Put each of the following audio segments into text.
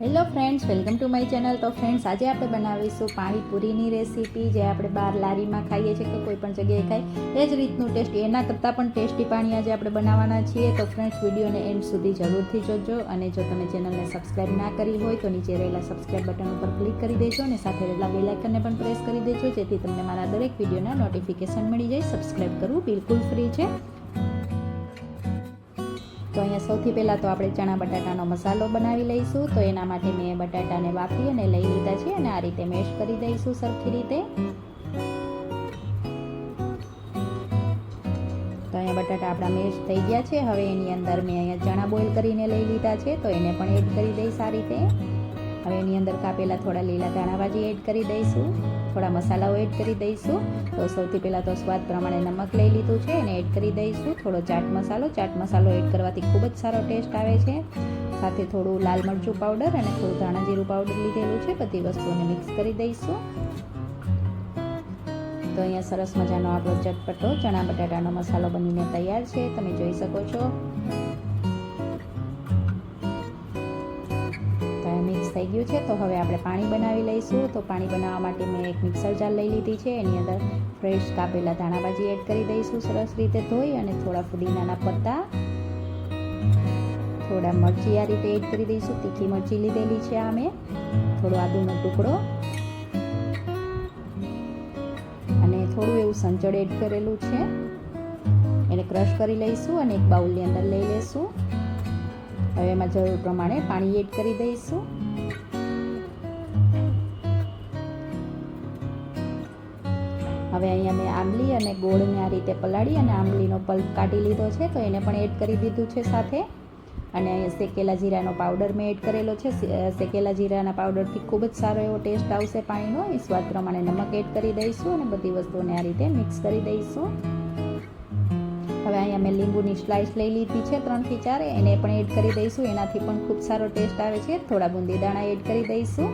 Hello friends, welcome to my channel. તો friends, આજે આપણે બનાવીશું પાણીપુરીની રેસીપી, જે આપણે બહાર લારીમાં ખાઈએ છીએ કે કોઈ પણ જગ્યાએ ખાઈએ એ જ રીતનું ટેસ્ટી, એના કરતાં પણ ટેસ્ટી પાણી આજે આપણે બનાવવાના છીએ. તો ફ્રેન્ડ્સ, વિડીયોને એન્ડ સુધી જરૂરથી જોજો. અને જો તમે ચેનલને સબસ્ક્રાઈબ ના કરી હોય તો નીચે રહેલા સબસ્ક્રાઈબ બટન ઉપર ક્લિક કરી દેજો અને સાથે રહેલા બેલ આઇકનને પણ પ્રેસ કરી દેજો, જેથી તમને મારા દરેક વિડીયોના નોટિફિકેશન મળી જાય. સબસ્ક્રાઈબ કરવું બિલકુલ ફ્રી છે. તો અહીંયા સૌથી પહેલાં તો આપણે ચણા બટાટાનો મસાલો બનાવી લઈશું. તો એના માટે મેં બટાટાને બાફી અને લઈ લીધા છે અને આ રીતે મેશ કરી દઈશું સરખી રીતે. તો અહીંયા બટાટા આપણા મેશ થઈ ગયા છે. હવે એની અંદર મેં અહીંયા ચણા બોઇલ કરીને લઈ લીધા છે, તો એને પણ એડ કરી દઈશ આ રીતે. હવે એની અંદર કાપેલા થોડા લીલા ધાણાભાજી એડ કરી દઈશું, થોડા મસાલાઓ એડ કરી દઈશું. તો સૌથી પહેલાં તો સ્વાદ પ્રમાણે નમક લઈ લીધું છે, એને એડ કરી દઈશું. થોડો ચાટ મસાલો એડ કરવાથી ખૂબ જ સારો ટેસ્ટ આવે છે. સાથે થોડું લાલ મરચું પાવડર અને થોડું ધાણા જીરું પાવડર લીધેલું છે. બધી વસ્તુઓને મિક્સ કરી દઈશું. તો અહીંયા સરસ મજાનો આપણો ચટપટો ચણા બટાટાનો મસાલો બનીને તૈયાર છે, તમે જોઈ શકો છો. મિક્સ થઈ ગયું છે. તો હવે આપણે પાણી બનાવી લઈશું. તો પાણી બનાવવા માટે મેં એક મિક્સર જાર લઈ લીધી છે, એની અંદર ફ્રેશ કાપેલા ધાણાભાજી એડ કરી દઈશું સરસ રીતે ધોઈ, અને થોડા ફુદીનાના પત્તા, થોડા મરચી આ રીતે એડ કરી દઈશું. તીખી મરચી લીધેલી છે આ મેં, થોડો આદુનો ટુકડો અને થોડું એવું સંચળ એડ કરેલું છે, એને ક્રશ કરી લઈશું અને એક બાઉલની અંદર લઈ લઈશું. હવે એમાં જરૂર પ્રમાણે પાણી એડ કરી દઈશું. હવે અહીંયા મેં આંબલી અને ગોળને આ રીતે પલાળી અને આંબલીનો પલ્પ કાઢી લીધો છે, તો એને પણ એડ કરી દીધું છે સાથે. અને અહીંયા શેકેલા જીરાનો પાવડર મેં એડ કરેલો છે. શેકેલા જીરાના પાવડરથી ખૂબ જ સારો એવો ટેસ્ટ આવશે પાણીનો. એ સ્વાદ પ્રમાણે નમક એડ કરી દઈશું અને બધી વસ્તુઓને આ રીતે મિક્સ કરી દઈશું. હવે અહીંયા મેં લીંબુની સ્લાઇસ લઈ લીધી છે 3 થી 4, એને પણ એડ કરી દઈશું. એનાથી પણ ખૂબ સારો ટેસ્ટ આવે છે. થોડા બુંદી દાણા એડ કરી દઈશું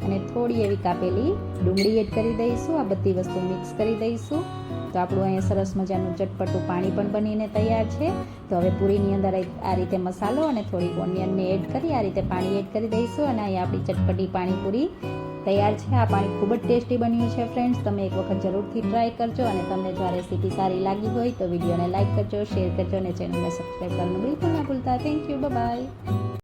અને થોડી એવી કાપેલી ડુંગળી એડ કરી દઈશું. આ બધી વસ્તુ મિક્સ કરી દઈશું. તો આપણું અહીંયા સરસ મજાનું ચટપટું પાણી પણ બનીને તૈયાર છે. તો હવે પૂરીની અંદર આ રીતે મસાલો અને થોડી ઓનિયનને એડ કરી આ રીતે પાણી એડ કરી દઈશું અને અહીંયા આપણી ચટપટી પાણીપુરી તૈયાર છે. આ પાણી ખૂબ જ ટેસ્ટી બન્યું છે ફ્રેન્ડ્સ. તમે એક વખત જરૂરથી ટ્રાય કરજો અને તમને જો આ રેસીપી સારી લાગી હોય તો વિડીયોને લાઇક કરજો, શેર કરજો અને ચેનલને સબસ્ક્રાઈબ કરવાનું બિલકુલ ના ભૂલતા. Thank you, by.